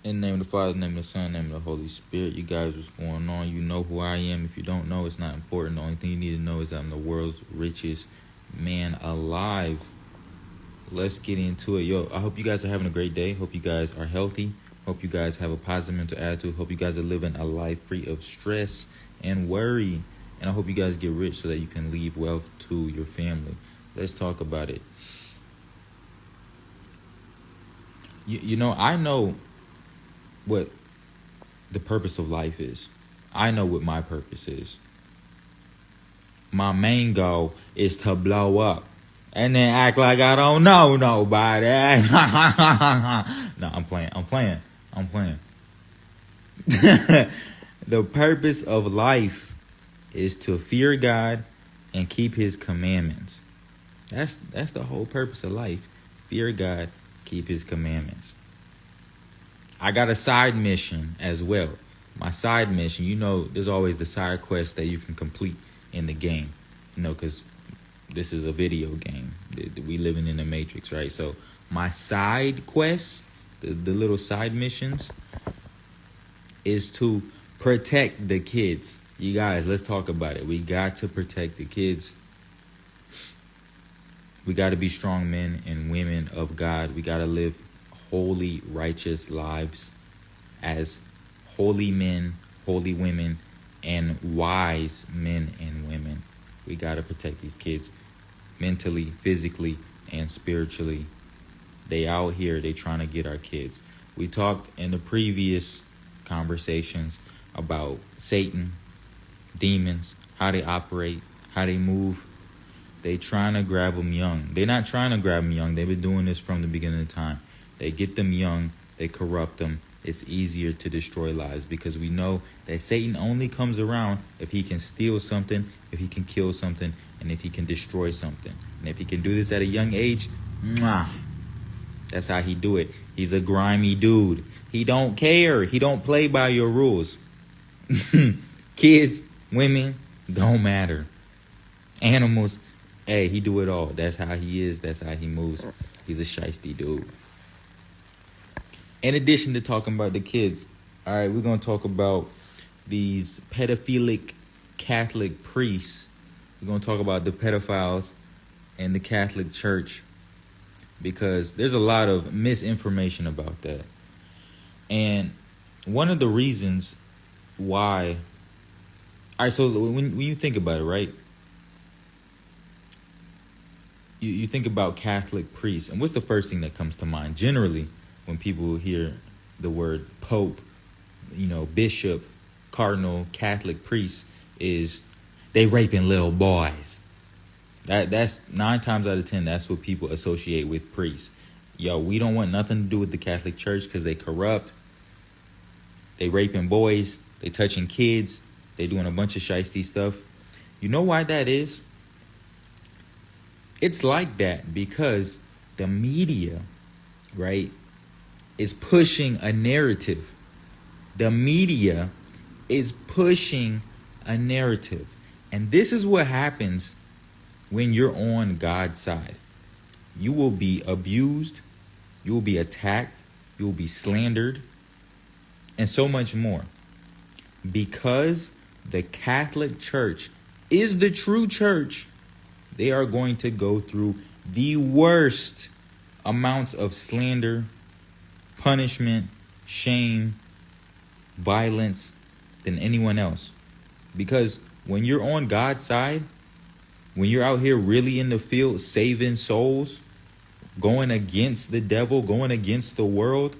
In the name of the Father, in the name of the Son, in the name of the Holy Spirit. You guys, what's going on? You know who I am. If you don't know, it's not important. The only thing you need to know is I'm the world's richest man alive. Let's get into it. Yo, I hope you guys are having a great day. Hope you guys are healthy. Hope you guys have a positive mental attitude. Hope you guys are living a life free of stress and worry. And I hope you guys get rich so that you can leave wealth to your family. Let's talk about it. You know, I know what the purpose of life is. I know what my purpose is. My main goal is to blow up and then act like I don't know nobody. No, I'm playing. The purpose of life is to fear God and keep his commandments. That's the whole purpose of life. Fear God, keep his commandments. I got a side mission as well. My side mission, you know, there's always the side quest that you can complete in the game. You know, because this is a video game. We living in the Matrix, right? So my side quest, the little side missions, is to protect the kids. You guys, let's talk about it. We got to protect the kids. We got to be strong men and women of God. We got to live holy, righteous lives as holy men, holy women, and wise men and women. We got to protect these kids mentally, physically, and spiritually. They out here, they trying to get our kids. We talked in the previous conversations about Satan, demons, how they operate, how they move. They trying to grab them young. They're not trying to grab them young. They've been doing this from the beginning of time. They get them young. They corrupt them. It's easier to destroy lives because we know that Satan only comes around if he can steal something, if he can kill something, and if he can destroy something. And if he can do this at a young age, that's how he do it. He's a grimy dude. He don't care. He don't play by your rules. Kids, women, don't matter. Animals, hey, he do it all. That's how he is. That's how he moves. He's a shiesty dude. In addition to talking about the kids, all right, we're going to talk about these pedophilic Catholic priests. We're going to talk about the pedophiles and the Catholic Church because there's a lot of misinformation about that. And one of the reasons why, all right, so when you think about it, right, you think about Catholic priests, and what's the first thing that comes to mind? Generally, when people hear the word Pope, you know, bishop, cardinal, Catholic priest, is they raping little boys. That's 9 times out of 10, that's what people associate with priests. Yo, we don't want nothing to do with the Catholic Church because they corrupt. They raping boys. They touching kids. They doing a bunch of shiesty stuff. You know why that is? It's like that because the media, right, is pushing a narrative. The media is pushing a narrative. And this is what happens when you're on God's side. You will be abused. You will be attacked. You will be slandered. And so much more. Because the Catholic Church is the true church, they are going to go through the worst amounts of slander, punishment, shame, violence than anyone else. Because when you're on God's side, when you're out here really in the field saving souls, going against the devil, going against the world,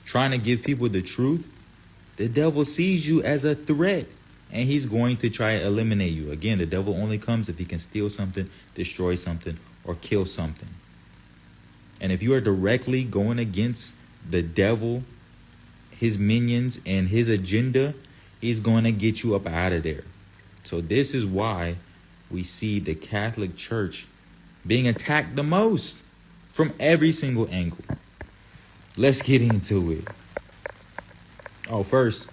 trying to give people the truth, the devil sees you as a threat and he's going to try to eliminate you. Again, the devil only comes if he can steal something, destroy something, or kill something. And if you are directly going against the devil, his minions, and his agenda, he's going to get you up out of there. So this is why we see the Catholic Church being attacked the most from every single angle. Let's get into it. Oh, first,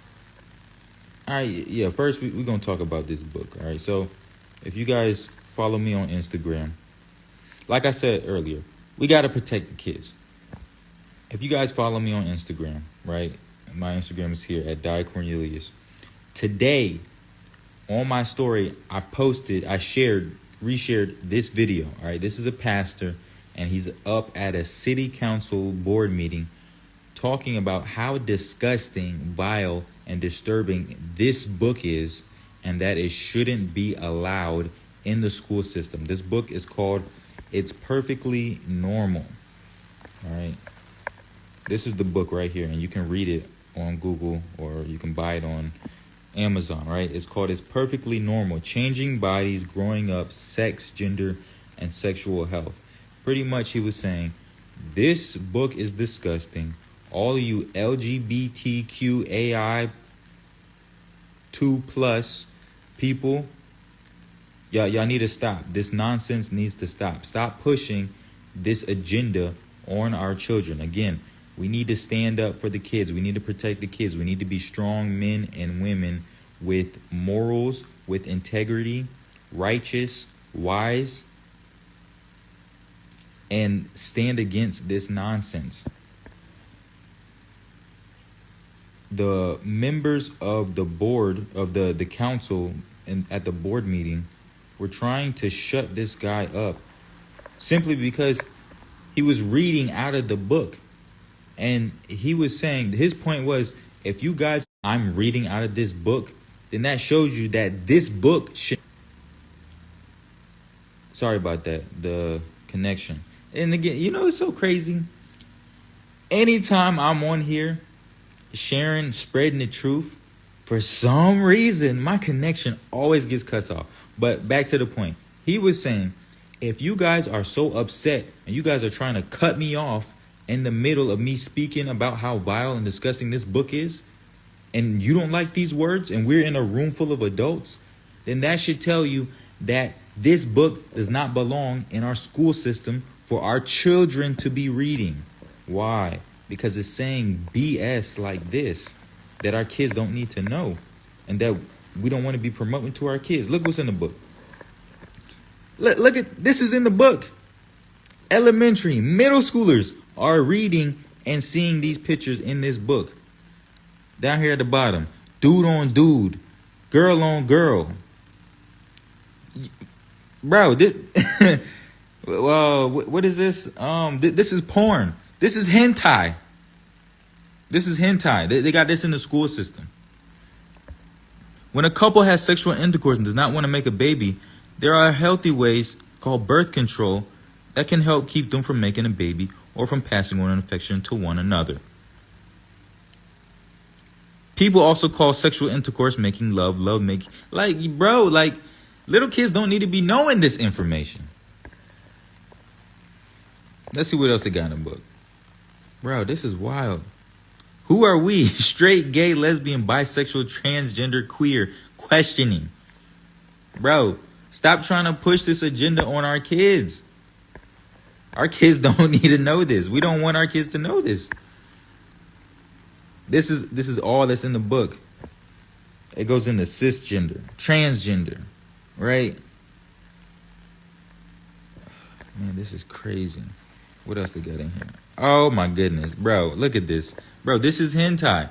all right, yeah, first we're going to talk about this book, all right? So if you guys follow me on Instagram, like I said earlier, we got to protect the kids. If you guys follow me on Instagram, right, My Instagram is here at Die Cornelius. Today, on my story, I reshared this video. All right, this is a pastor, and he's up at a city council board meeting talking about how disgusting, vile, and disturbing this book is, and that it shouldn't be allowed in the school system. This book is called It's Perfectly Normal. All right. This is the book right here, and you can read it on Google or you can buy it on Amazon, right? It's called It's Perfectly Normal, Changing Bodies, Growing Up, Sex, Gender, and Sexual Health. Pretty much he was saying, this book is disgusting. All of you LGBTQAI 2+ people, y'all need to stop. This nonsense needs to stop. Stop pushing this agenda on our children. Again, we need to stand up for the kids. We need to protect the kids. We need to be strong men and women with morals, with integrity, righteous, wise, and stand against this nonsense. The members of the board of the council at the board meeting were trying to shut this guy up simply because he was reading out of the book. And he was saying, his point was, if you guys, I'm reading out of this book, then that shows you that this book should. Sorry about that, the connection. And again, it's so crazy. Anytime I'm on here sharing, spreading the truth, for some reason, my connection always gets cut off. But back to the point. He was saying, if you guys are so upset and you guys are trying to cut me off in the middle of me speaking about how vile and disgusting this book is, and you don't like these words, and we're in a room full of adults, then that should tell you that this book does not belong in our school system for our children to be reading. Why? Because it's saying BS like this that our kids don't need to know, and that we don't want to be promoting to our kids. Look what's in the book. Look at this is in the book. Elementary, middle schoolers are reading and seeing these pictures in this book. Down here at the bottom, dude on dude, girl on girl. Bro, well, what is this? This is porn. This is hentai. This is hentai. They got this in the school system. When a couple has sexual intercourse and does not want to make a baby, there are healthy ways called birth control that can help keep them from making a baby or from passing on an infection to one another. People also call sexual intercourse making love making. Little kids don't need to be knowing this information. Let's see what else they got in the book. Bro, this is wild. Who are we? Straight, gay, lesbian, bisexual, transgender, queer, questioning. Bro, stop trying to push this agenda on our kids. Our kids don't need to know this. We don't want our kids to know this. This is all that's in the book. It goes into cisgender, transgender, right? Man, this is crazy. What else they got in here? Oh my goodness, bro, look at this. Bro, this is hentai.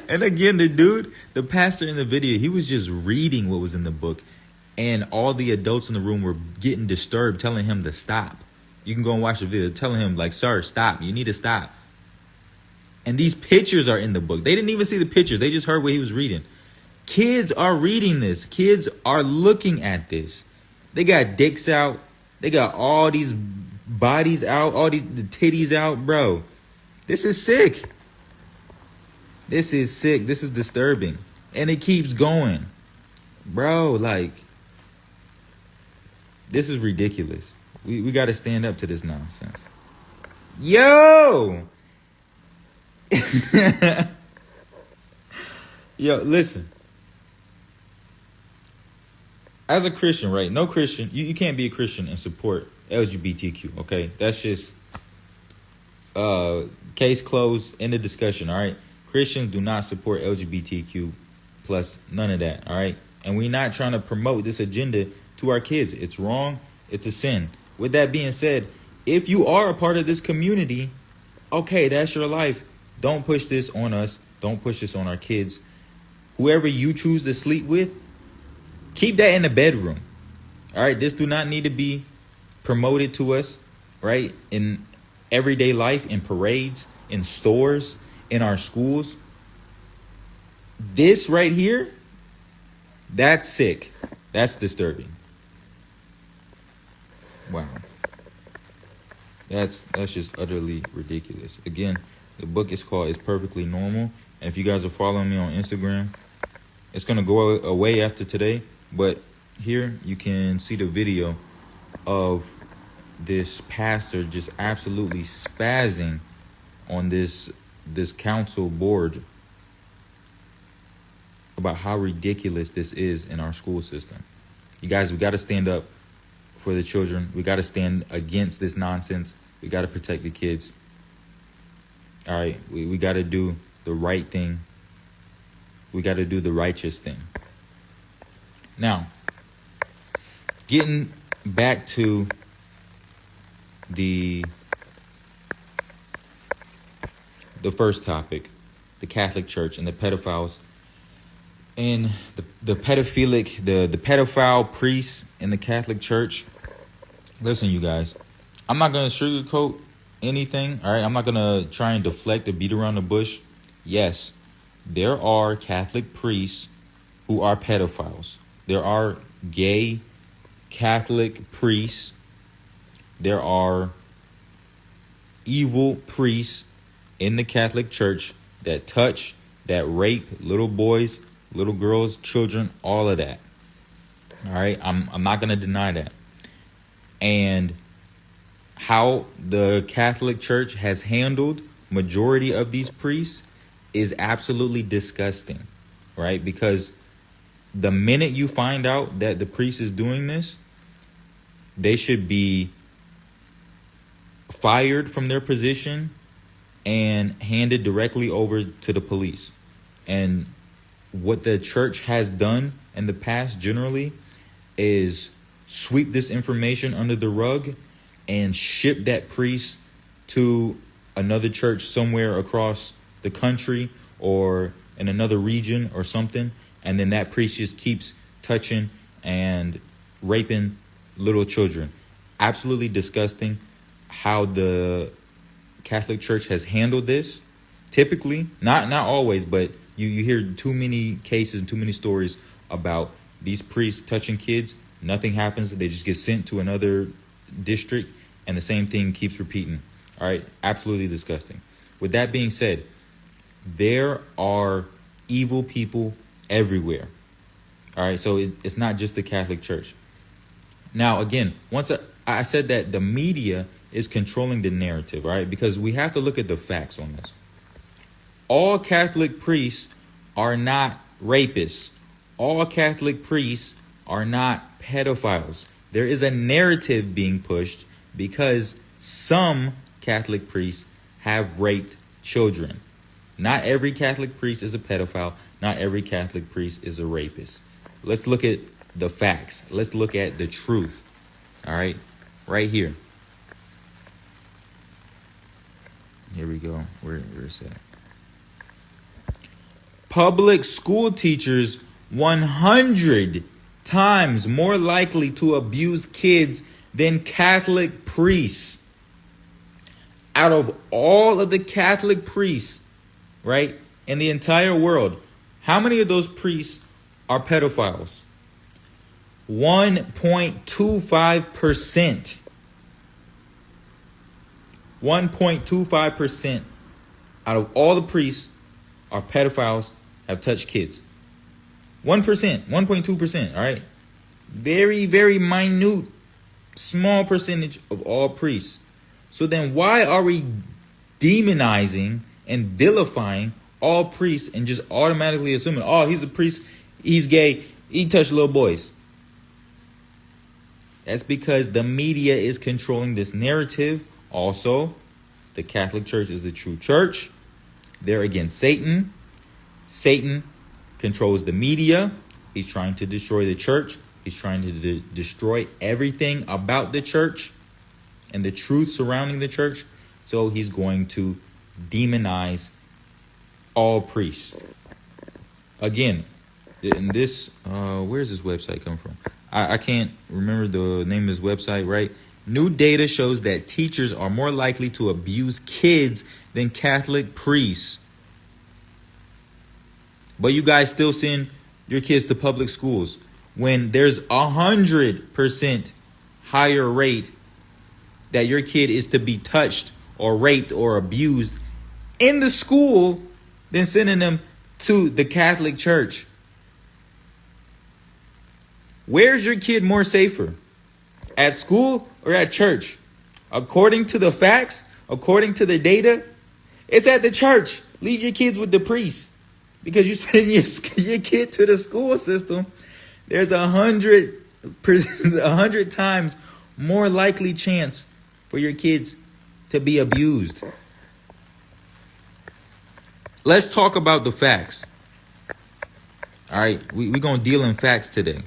And again, the pastor in the video, he was just reading what was in the book. And all the adults in the room were getting disturbed, telling him to stop. You can go and watch the video, telling him, sir, stop. You need to stop. And these pictures are in the book. They didn't even see the pictures. They just heard what he was reading. Kids are reading this. Kids are looking at this. They got dicks out. They got all these bodies out, the titties out, bro. This is sick. This is sick. This is disturbing. And it keeps going. Bro, this is ridiculous. We got to stand up to this nonsense. Yo! Yo, listen. As a Christian, right? No Christian. You can't be a Christian and support LGBTQ, okay? That's just case closed, end of discussion, all right? Christians do not support LGBTQ plus none of that, all right? And we're not trying to promote this agenda to our kids. It's wrong. It's a sin. With that being said, if you are a part of this community, okay, that's your life. Don't push this on us. Don't push this on our kids. Whoever you choose to sleep with, keep that in the bedroom. All right, this do not need to be promoted to us, right? In everyday life, in parades, in stores, in our schools. This right here, that's sick. That's disturbing. Wow. That's just utterly ridiculous. Again, the book is called It's Perfectly Normal. And if you guys are following me on Instagram, it's going to go away after today. But here you can see the video of this pastor just absolutely spazzing on this council board about how ridiculous this is in our school system. You guys, we got to stand up for the children. We got to stand against this nonsense. We got to protect the kids. All right, we got to do the right thing. We got to do the righteous thing. Now, getting back to the first topic, the Catholic Church and the pedophiles and the pedophile priests in the Catholic Church. Listen, you guys, I'm not going to sugarcoat anything. All right, I'm not going to try and deflect or beat around the bush. Yes, there are Catholic priests who are pedophiles. There are gay Catholic priests. There are evil priests in the Catholic Church that touch, that rape little boys, little girls, children, all of that. All right, I'm not going to deny that. And how the Catholic Church has handled majority of these priests is absolutely disgusting, right? Because the minute you find out that the priest is doing this, they should be fired from their position and handed directly over to the police. And what the church has done in the past generally is sweep this information under the rug and ship that priest to another church somewhere across the country or in another region or something. And then that priest just keeps touching and raping little children. Absolutely disgusting how the Catholic Church has handled this. Typically, not always, but you hear too many cases and too many stories about these priests touching kids. Nothing happens. They just get sent to another district and the same thing keeps repeating. All right. Absolutely disgusting. With that being said, there are evil people everywhere. All right. So it's not just the Catholic Church. Now, again, once I said that the media is controlling the narrative, right? Because we have to look at the facts on this. All Catholic priests are not rapists. All Catholic priests are not pedophiles. There is a narrative being pushed because some Catholic priests have raped children. Not every Catholic priest is a pedophile. Not every Catholic priest is a rapist. Let's look at the facts. Let's look at the truth. All right, right here. Here we go. Where is that? Public school teachers 100 times more likely to abuse kids than Catholic priests. Out of all of the Catholic priests, right, in the entire world, how many of those priests are pedophiles? 1.25%. 1.25% out of all the priests are pedophiles, have touched kids. 1%, 1.2%, all right? Very, very minute, small percentage of all priests. So then why are we demonizing and vilifying all priests and just automatically assuming, oh, he's a priest, he's gay, he touched little boys? That's because the media is controlling this narrative. Also, the Catholic Church is the true church. They're against Satan. Satan controls the media. He's trying to destroy the church. He's trying to destroy everything about the church. and the truth surrounding the church. So he's going to demonize all priests. Again, in this, where's this website come from? I can't remember the name of this website, right? New data shows that teachers are more likely to abuse kids than Catholic priests. But you guys still send your kids to public schools when there's 100% higher rate that your kid is to be touched or raped or abused in the school than sending them to the Catholic Church. Where's your kid more safer? At school or at church? According to the facts, according to the data, it's at the church. Leave your kids with the priest. Because you send your kid to the school system, there's 100 times more likely chance for your kids to be abused. Let's talk about the facts. All right, we're going to deal in facts today.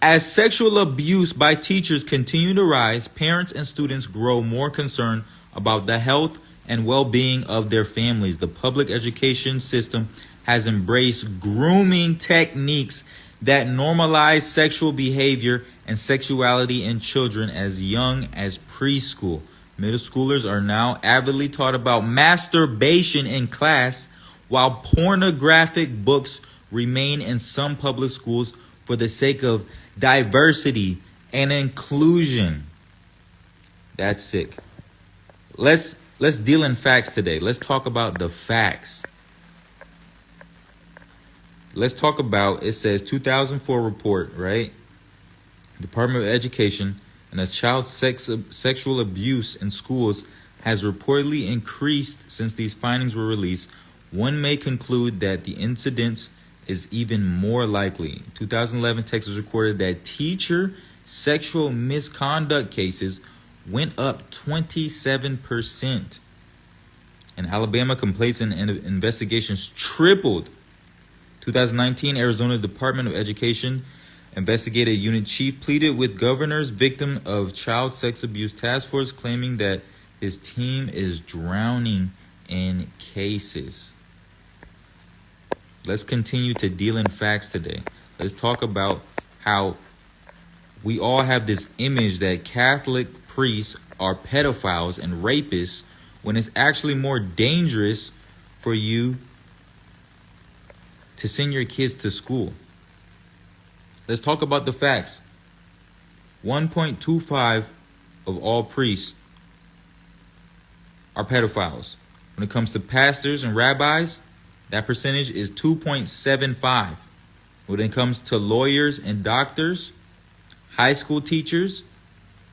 As sexual abuse by teachers continue to rise, parents and students grow more concerned about the health and well-being of their families. The public education system has embraced grooming techniques that normalize sexual behavior and sexuality in children as young as preschool. Middle schoolers are now avidly taught about masturbation in class, while pornographic books remain in some public schools for the sake of diversity and inclusion. That's sick. Let's deal in facts today. Let's talk about the facts. Let's talk about, it says 2004 report, right? Department of Education and a child sexual abuse in schools has reportedly increased since these findings were released. One may conclude that the incidence is even more likely. 2011, Texas recorded that teacher sexual misconduct cases went up 27%. In Alabama, complaints and investigations tripled. 2019, Arizona Department of Education investigated unit chief pleaded with governor's victim of child sex abuse task force, claiming that his team is drowning in cases. Let's continue to deal in facts today. Let's talk about how we all have this image that Catholic priests are pedophiles and rapists, when it's actually more dangerous for you to send your kids to school. Let's talk about the facts. 1.25 of all priests are pedophiles. When it comes to pastors and rabbis, that percentage is 2.75. When it comes to lawyers and doctors, high school teachers,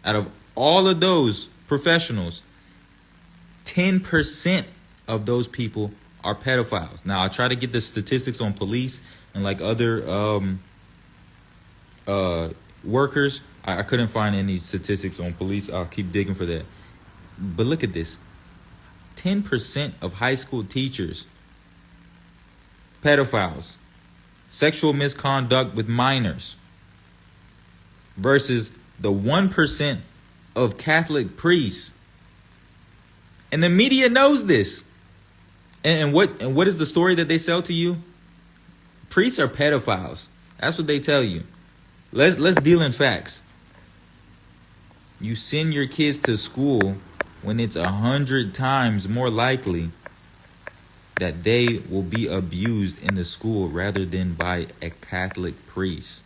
out of all of those professionals, 10% of those people are pedophiles. Now, I try to get the statistics on police and like other workers. I couldn't find any statistics on police. I'll keep digging for that. But look at this. 10% of high school teachers, pedophiles, sexual misconduct with minors, versus the 1% of Catholic priests. And the media knows this. And what is the story that they sell to you? Priests are pedophiles. That's what they tell you. Let's deal in facts. You send your kids to school when it's 100 times more likely that they will be abused in the school rather than by a Catholic priest.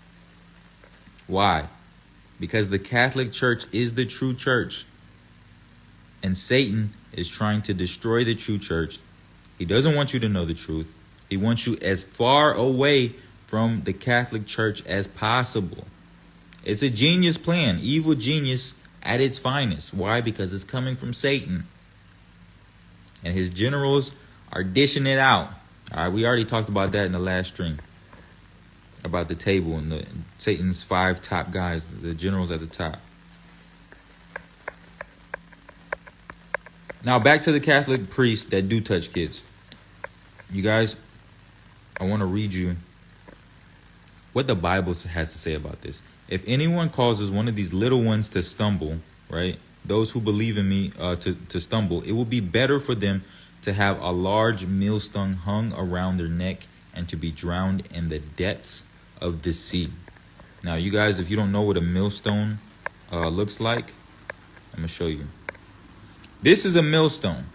Why? Because the Catholic Church is the true church. And Satan is trying to destroy the true church. He doesn't want you to know the truth. He wants you as far away from the Catholic Church as possible. It's a genius plan, evil genius at its finest. Why? Because it's coming from Satan. And his generals are dishing it out. All right, we already talked about that in the last stream. About the table and Satan's 5 top guys, the generals at the top. Now back to the Catholic priests that do touch kids. You guys, I want to read you what the Bible has to say about this. if anyone causes one of these little ones to stumble, right? Those who believe in me to stumble, it will be better for them to have a large millstone hung around their neck and to be drowned in the depths of the sea. Now, you guys, if you don't know what a millstone looks like, I'm going to show you. This is a millstone.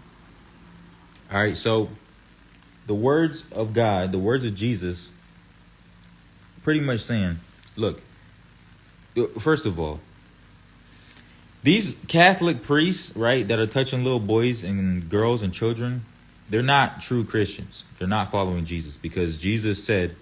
All right, so the words of God, the words of Jesus, pretty much saying, look, first of all, these Catholic priests, right, that are touching little boys and girls and children, they're not true Christians. They're not following Jesus, because Jesus said,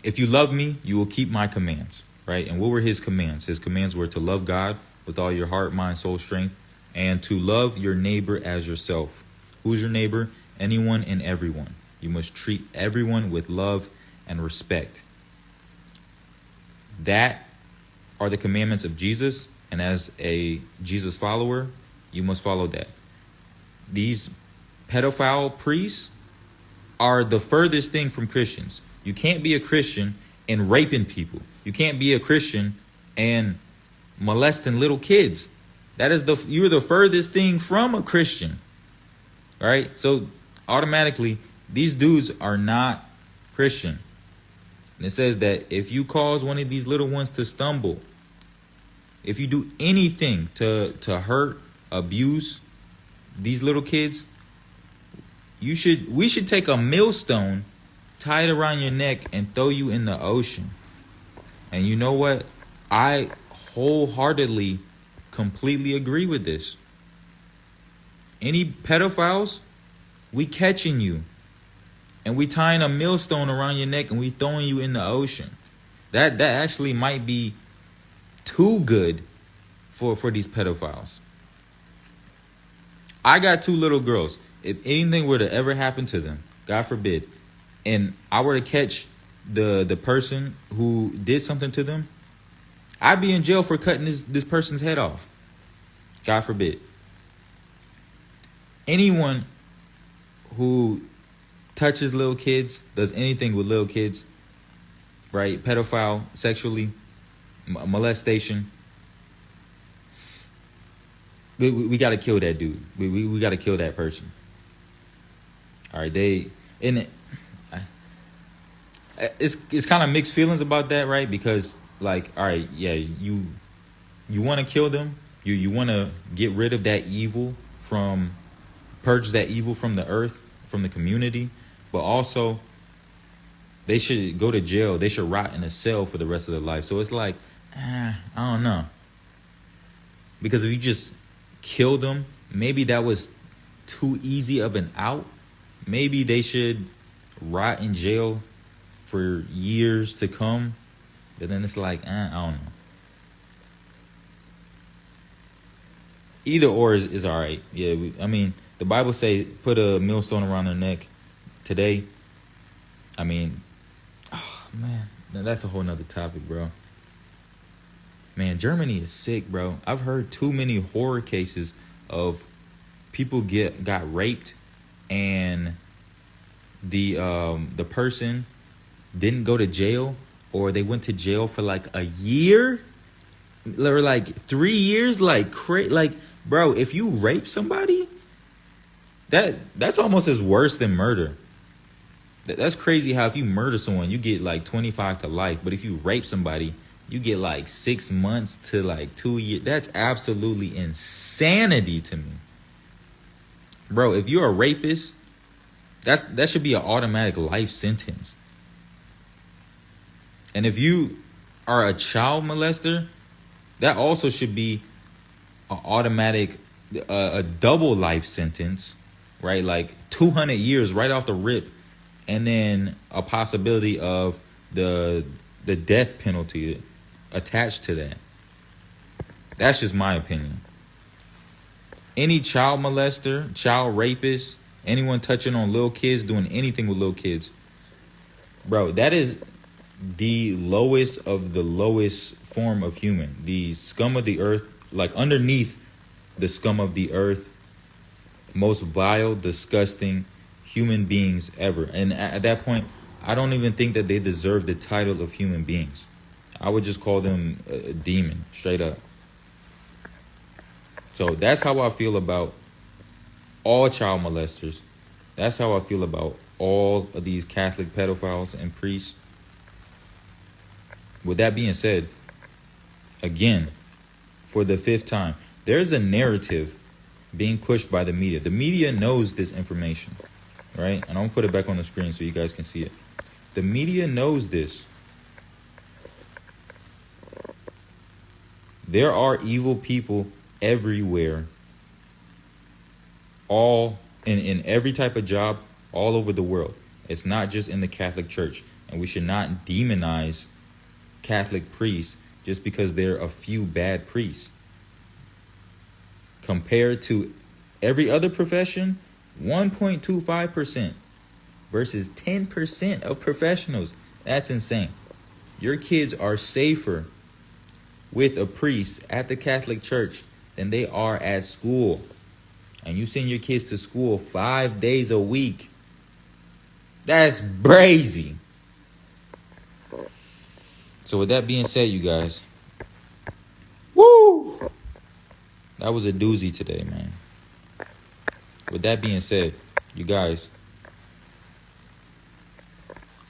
if you love me, you will keep my commands, right? And what were his commands? His commands were to love God with all your heart, mind, soul, strength, and to love your neighbor as yourself. Who's your neighbor? Anyone and everyone. You must treat everyone with love and respect. That are the commandments of Jesus, and as a Jesus follower, you must follow that. These pedophile priests are the furthest thing from Christians. You can't be a Christian and raping people. You can't be a Christian and molesting little kids. You're the furthest thing from a Christian. Right? So automatically, these dudes are not Christian. And it says that if you cause one of these little ones to stumble, if you do anything to hurt, abuse these little kids, we should take a millstone, tie it around your neck, and throw you in the ocean. And you know what? I wholeheartedly, completely agree with this. Any pedophiles, we catching you, and we tying a millstone around your neck, and we throwing you in the ocean. That actually might be too good for these pedophiles. I got 2 little girls. If anything were to ever happen to them, God forbid, and I were to catch the person who did something to them, I'd be in jail for cutting this person's head off. God forbid. Anyone who touches little kids, does anything with little kids, right? Pedophile, sexually, molestation. We got to kill that dude. We got to kill that person. All right, it's kind of mixed feelings about that, right? Because, like, all right, yeah, you want to kill them. You want to get rid of that evil purge that evil from the earth, from the community. But also, they should go to jail. They should rot in a cell for the rest of their life. So it's like, I don't know. Because if you just kill them, maybe that was too easy of an out. Maybe they should rot in jail for years to come. But then it's like, I don't know. Either or is all right. Yeah, I mean, the Bible say put a millstone around their neck today. I mean, oh, man, that's a whole nother topic, bro. Man, Germany is sick, bro. I've heard too many horror cases of people got raped, and the person didn't go to jail, or they went to jail for like a year, or like 3 years, like bro. If you rape somebody, that's almost as worse than murder. That's crazy how if you murder someone, you get like 25 to life. But if you rape somebody, you get like 6 months to like 2 years. That's absolutely insanity to me. Bro, if you're a rapist, that should be an automatic life sentence. And if you are a child molester, that also should be an automatic, a double life sentence, right? Like 200 years right off the rip. And then a possibility of the death penalty attached to that. That's just my opinion. Any child molester, child rapist, anyone touching on little kids, doing anything with little kids, bro, that is the lowest of the lowest form of human. The scum of the earth, like underneath the scum of the earth, most vile, disgusting human beings ever. And at that point, I don't even think that they deserve the title of human beings. I would just call them a demon, straight up. So that's how I feel about all child molesters. That's how I feel about all of these Catholic pedophiles and priests. With that being said, again, for the 5th time, there's a narrative being pushed by the media. The media knows this information, right? And I'm going to put it back on the screen so you guys can see it. The media knows this. There are evil people everywhere, all in every type of job, all over the world. It's not just in the Catholic Church. And we should not demonize Catholic priests just because they're a few bad priests. Compared to every other profession, 1.25% versus 10% of professionals. That's insane. Your kids are safer with a priest at the Catholic Church than they are at school. And you send your kids to school 5 days a week. That's crazy. So with that being said, you guys, woo! That was a doozy today, man. With that being said, you guys,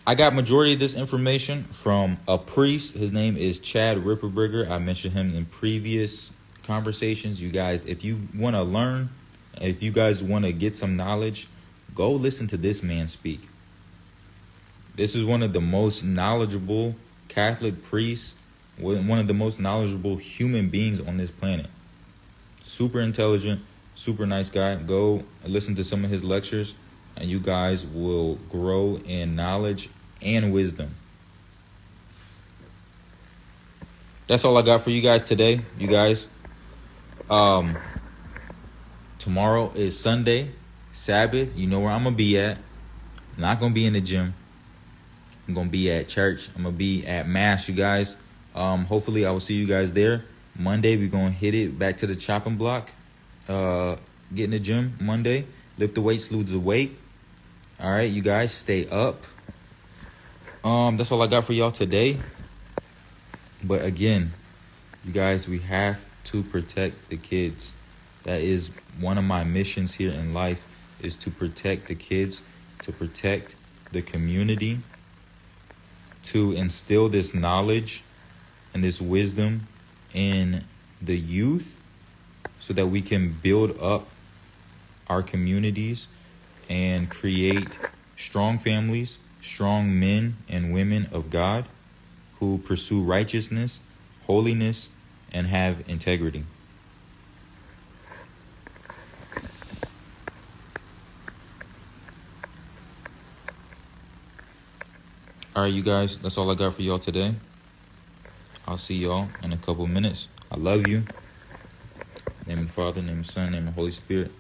I got majority of this information from a priest. His name is Chad Ripperberger. I mentioned him in previous conversations. You guys, if you want to learn, if you guys want to get some knowledge, go listen to this man speak. This is one of the most knowledgeable Catholic priests, one of the most knowledgeable human beings on this planet. Super intelligent, super nice guy. Go listen to some of his lectures, and you guys will grow in knowledge and wisdom. That's all I got for you guys today. You guys, tomorrow is Sunday, Sabbath. You know where I'm going to be at. I'm not going to be in the gym. I'm going to be at church. I'm going to be at Mass, you guys. Hopefully, I will see you guys there. Monday, we're going to hit it back to the chopping block. Get in the gym Monday. Lift the weights, lose the weight. All right, you guys, stay up. That's all I got for y'all today. But again, you guys, we have to protect the kids. That is one of my missions here in life, is to protect the kids, to protect the community, to instill this knowledge and this wisdom in the youth so that we can build up our communities and create strong families, strong men and women of God who pursue righteousness, holiness, and have integrity. All right, you guys, that's all I got for y'all today. I'll see y'all in a couple minutes. I love you. In the name of the Father, in the name of the Son, in the name of the Holy Spirit.